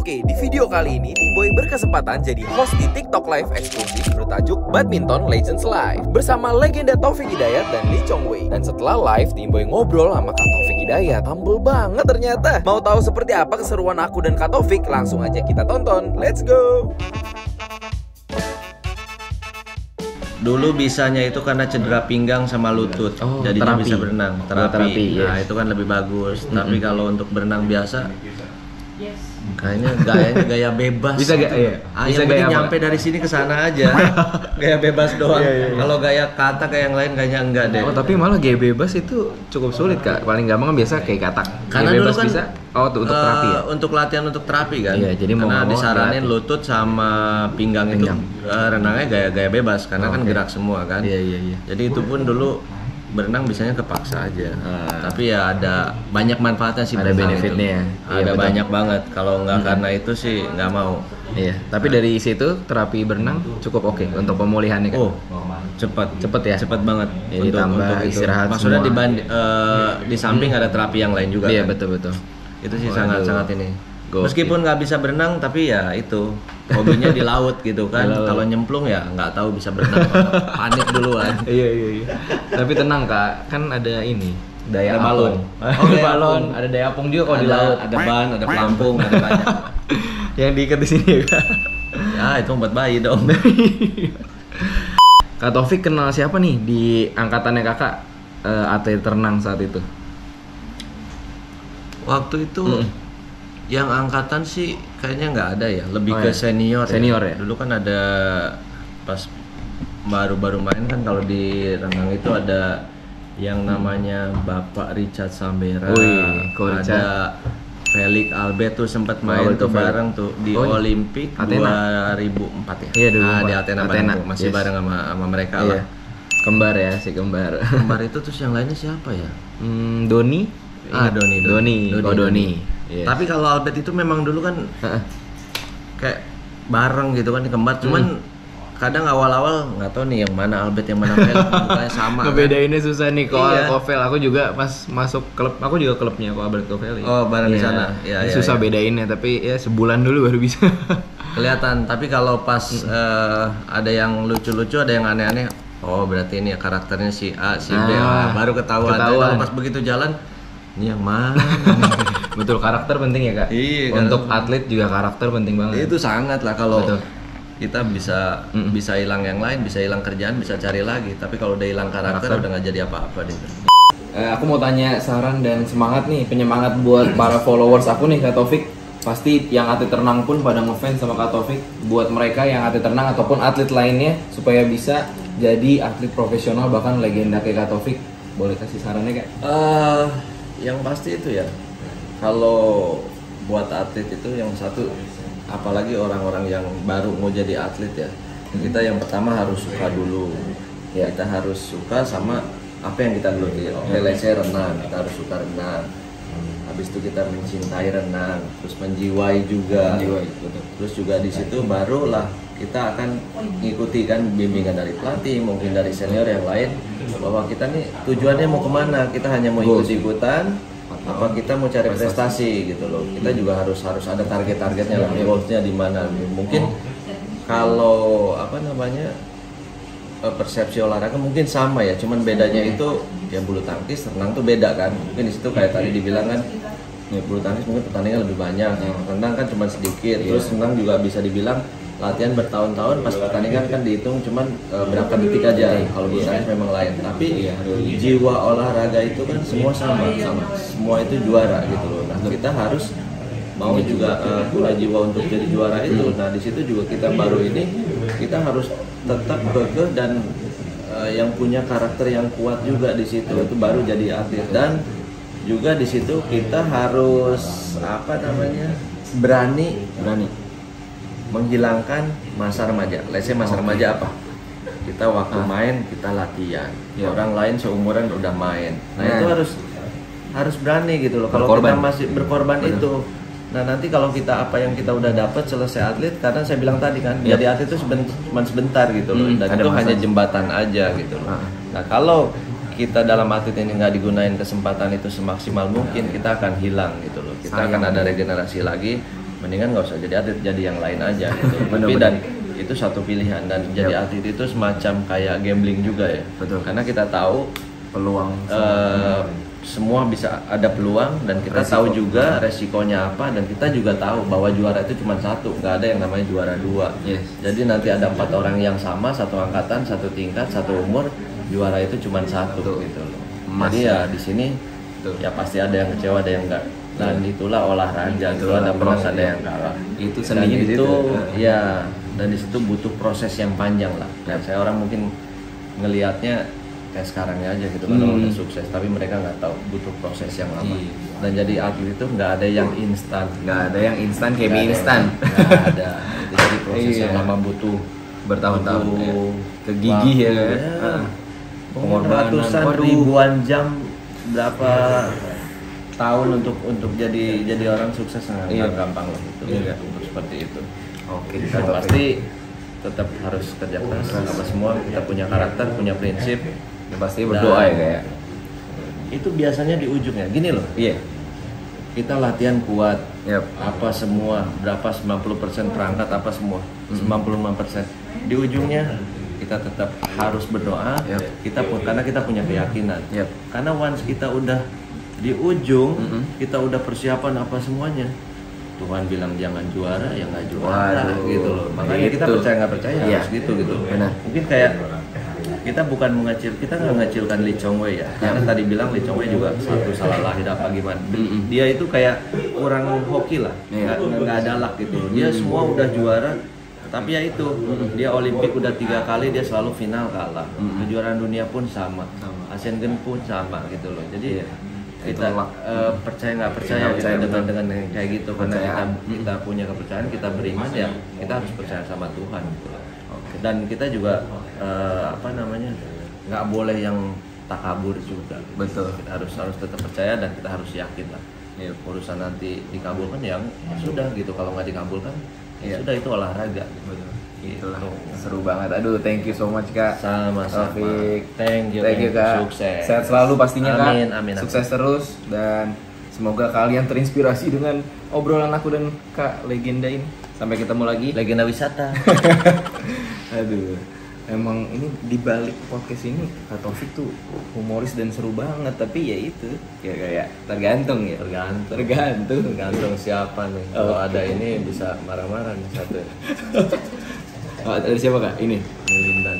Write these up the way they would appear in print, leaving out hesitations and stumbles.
Oke, di video kali ini Tim Boy berkesempatan jadi host di TikTok Live eksklusif bertajuk Badminton Legends Live bersama legenda Taufik Hidayat dan Lee Chong Wei. Dan setelah live, Tim Boy ngobrol sama Kak Taufik Hidayat. Humble banget ternyata. Mau tahu seperti apa keseruan aku dan Kak Taufik? Langsung aja kita tonton. Let's go! Dulu bisanya itu karena cedera pinggang sama lutut, jadinya terapi. bisa berenang. Terapi. Nah, yes. itu kan lebih bagus. Tapi kalau untuk berenang biasa, kayaknya gayanya gaya bebas. Bisa gitu. gak? Iya. Bisa Bisa gaya gaya nyampe dari sini ke sana aja. Gaya bebas doang. Kalau gaya kata kayak yang lain kayaknya enggak deh. Oh, tapi malah gaya bebas itu cukup sulit, Kak. Paling gampang kan biasa kayak katak. Karena Gaya dulu bebas kan bisa. Oh, tuh, untuk terapi ya. Untuk latihan untuk terapi kan. Iya, jadi mau karena nggak mau disaranin dilatih. lutut sama pinggang itu renangnya gaya bebas karena kan gerak semua kan. Iya. Jadi itu pun dulu berenang biasanya kepaksa aja. Tapi ya ada banyak manfaatnya sih. Ada berenang benefitnya itu. ya. Iya, Ada betul. banyak banget. Kalau nggak karena itu sih nggak mau. Iya, tapi dari situ terapi berenang cukup oke untuk pemulihannya, Kak. Oh, cepet Ya? Cepet banget. Ya, ditambah itu. istirahat Maksudnya semua. di samping ada terapi yang lain juga. Iya, kan? betul. Itu sih Waduh. sangat ini. Gokil. Meskipun nggak bisa berenang tapi ya itu hobinya di laut gitu kan. Di laut. Kalau nyemplung ya nggak tahu bisa berenang. Panik duluan. Iya. Tapi tenang, Kak. Kan ada ini. Daya Ada balon. apung. Oh, daya balon. apung. Ada daya apung juga kalau di laut. Ada ban, ada pelampung, ada banyak. Yang diikat di sini, Kak. Ya itu buat bayi dong. Kak Taufik kenal siapa nih di angkatannya Kakak atlet renang saat itu? Waktu itu yang angkatan sih kayaknya nggak ada ya, lebih Oh, ke ya. senior. Senior ya? Dulu kan ada pas baru-baru main kan kalau di renang itu ada yang namanya Bapak Richard Sambera, Wih, Ko Richard. ada Felix Albert tuh sempat main betul, tuh Felix. bareng tuh di Oh, Olimpik Athena. 2004 ya. Iya, 2004. Nah, di Athena, Athena, bareng tuh, masih yes. bareng sama mereka Iya. lah. Kembar ya, si kembar. Kembar itu terus yang lainnya siapa ya? Doni? Doni. Doni. Yes. Tapi kalau Albert itu memang dulu kan Heeh. kayak bareng gitu kan di kembar, cuman kadang awal-awal nggak tahu nih yang mana Albert yang mana Felix, mukanya sama. Ngebedainnya susah nih, Iya. Kovel. Aku juga pas masuk klub, aku juga klubnya Ko Albert Kovel. Oh, bareng di Iya. sana. Iya, Susah iya. bedainnya, tapi ya sebulan dulu baru bisa. Kelihatan, tapi kalau pas ada yang lucu-lucu, ada yang aneh-aneh, oh berarti ini karakternya si A, si B, baru ketahuan. Tapi ketahuan. kalau pas begitu jalan, ini yang mana? Betul, karakter penting ya, Kak. Iya, Untuk atlet juga karakter penting banget. Itu sangat lah kalau Betul. kita bisa hilang yang lain, bisa hilang kerjaan, bisa cari lagi. Tapi kalau udah hilang karakter udah nggak jadi apa-apa deh. Aku mau tanya saran dan semangat nih, penyemangat buat para followers aku nih, Kak Taufik. Pasti yang atlet renang pun pada ngefans sama Kak Taufik. Buat mereka yang atlet renang ataupun atlet lainnya supaya bisa jadi atlet profesional bahkan legenda kayak Kak Taufik. Boleh kasih sarannya, Kak? Yang pasti itu ya, kalau buat atlet itu yang satu, apalagi orang-orang yang baru mau jadi atlet ya, kita yang pertama harus suka dulu. Ya. Kita harus suka sama apa yang kita geluti. Oke, let's say renang, kita harus suka renang. Habis itu kita mencintai renang, terus menjiwai juga. betul. Terus juga di situ barulah kita akan ngikuti kan bimbingan dari pelatih, mungkin dari senior yang lain, bahwa kita nih tujuannya mau kemana, kita hanya mau ikut-ikutan apa kita mau cari prestasi gitu loh. Kita juga harus ada target-targetnya lah, goalsnya di mana. Mungkin kalau apa namanya persepsi olahraga mungkin sama ya, cuman bedanya itu ya bulu tangkis, renang tuh beda kan. Mungkin di situ kayak tadi dibilang kan, ya bulu tangkis mungkin pertandingan lebih banyak, renang kan cuma sedikit. Terus renang juga bisa dibilang latihan bertahun-tahun, pas pertandingan kan dihitung cuman berapa detik aja. Kalau bulu tangkis memang lain, tapi jiwa olahraga itu kan semua sama, semua itu juara gitu loh. Nah kita harus mau juga punya jiwa untuk jadi juara itu. Nah di situ juga kita baru ini kita harus tetap kekeh dan yang punya karakter yang kuat juga di situ, itu baru jadi atlet. Dan juga di situ kita harus apa namanya berani menghilangkan masa remaja. Let's say masa remaja apa? Kita waktu main kita latihan, orang lain seumuran udah main. Nah itu harus berani gitu loh. Kalau kita masih berkorban itu, nah nanti kalau kita apa yang kita udah dapat selesai atlet, karena saya bilang tadi kan jadi atlet itu cuma sebentar gitu loh, dan itu hanya jembatan aja gitu loh. Nah kalau kita dalam atlet ini nggak digunain kesempatan itu semaksimal mungkin, kita akan hilang gitu loh. Kita akan ada regenerasi lagi, mendingan nggak usah jadi atlet, jadi yang lain aja gitu. Tapi Bener-bener. dan itu satu pilihan, dan jadi atlet itu semacam kayak gambling juga ya. Betul. Karena kita tahu Peluang semua bisa ada peluang, dan kita Resiko. tahu juga resikonya apa, dan kita juga tahu bahwa juara itu cuma satu, nggak ada yang namanya juara dua. Yes. Jadi nanti ada 4 orang yang sama, satu angkatan, satu tingkat, satu umur, juara itu cuma satu. Betul. Gitu loh. Emas. Jadi ya di sini Betul. ya pasti ada yang kecewa, ada yang enggak. Dan itulah olahraga, itu ada menang, ada yang kalah. Itu Dan seninya di itu situ. ya, dan di situ butuh proses yang panjang lah. Dan saya orang mungkin ngelihatnya kayak sekarangnya aja gitu kan, udah sukses, tapi mereka nggak tahu butuh proses yang lama. Iya. Dan jadi atlet itu nggak ada yang instan. Nggak ada yang instan kayak mie Nggak ada instan. nggak ada. Itu jadi proses Iya. yang lama, butuh Bertahun-tahun, butuh ya. Kegigih ya, waktu, kan? Pengorbanan ratusan Waduh. ribuan jam, berapa tahun untuk jadi orang sukses, nggak Iya. gampang loh itu. Iya. Untuk seperti itu. Oke, Dan pasti tetap harus kerja keras. Apa semua kita punya karakter, punya prinsip. pasti berdoa ya kayak. Itu biasanya di ujungnya gini loh. Iya. Kita latihan kuat, Yap. apa semua, berapa 90% perangkat, apa semua, 95%. Di ujungnya kita tetap harus berdoa. Yap. Kita pun karena kita punya keyakinan. Yap. Karena once kita udah di ujung, kita udah persiapan apa semuanya. Tuhan bilang jangan juara, ya nggak juara. Waduh, gitu loh. Makanya kita gitu. percaya nggak percaya Iya. harus gitu. Benar. Mungkin kayak kita bukan kita nggak mengecilkan Lee Chong Wei ya, karena tadi bilang Lee Chong Wei juga satu salah lahir apa gimana. Dia itu kayak orang hoki lah, Iya. nggak ada luck gitu. Dia semua udah juara, tapi ya itu dia Olimpik udah 3 kali, dia selalu final kalah. Kejuaraan dunia pun sama, Asian Games pun sama gitu loh. Jadi kita Itu luck. percaya nggak percaya, Nggak percaya, dengan betul. dengan yang kayak gitu, karena Kepercayaan. kita punya kepercayaan, kita beriman ya, kita harus percaya sama Tuhan gitu. Dan kita juga nggak boleh yang takabur juga. Betul. Kita harus tetap percaya, dan kita harus yakin lah. Iya. Urusan nanti dikabulkan ya sudah gitu, kalau nggak dikabulkan Iya. ya sudah, itu olahraga. Betul. Gitu. Itulah. Seru banget. Aduh, thank you so much Kak. Sama-sama. Taufik. Thank you Kak. Sukses. Sehat selalu pastinya Kak. Amin, amin, amin. Sukses terus, dan semoga kalian terinspirasi dengan obrolan aku dan Kak Legenda ini. Sampai ketemu lagi. Legenda wisata. Aduh, emang ini di balik podcast ini Kak Taufik tuh humoris dan seru banget, tapi ya itu kayak tergantung ya. Tergantung siapa nih. Kalau ada ini bisa marah-marah nih satu. Oh, ada siapa Kak? Ini. Melindan.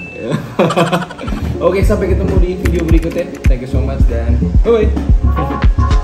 Oke, sampai ketemu di video berikutnya. Thank you so much dan bye bye.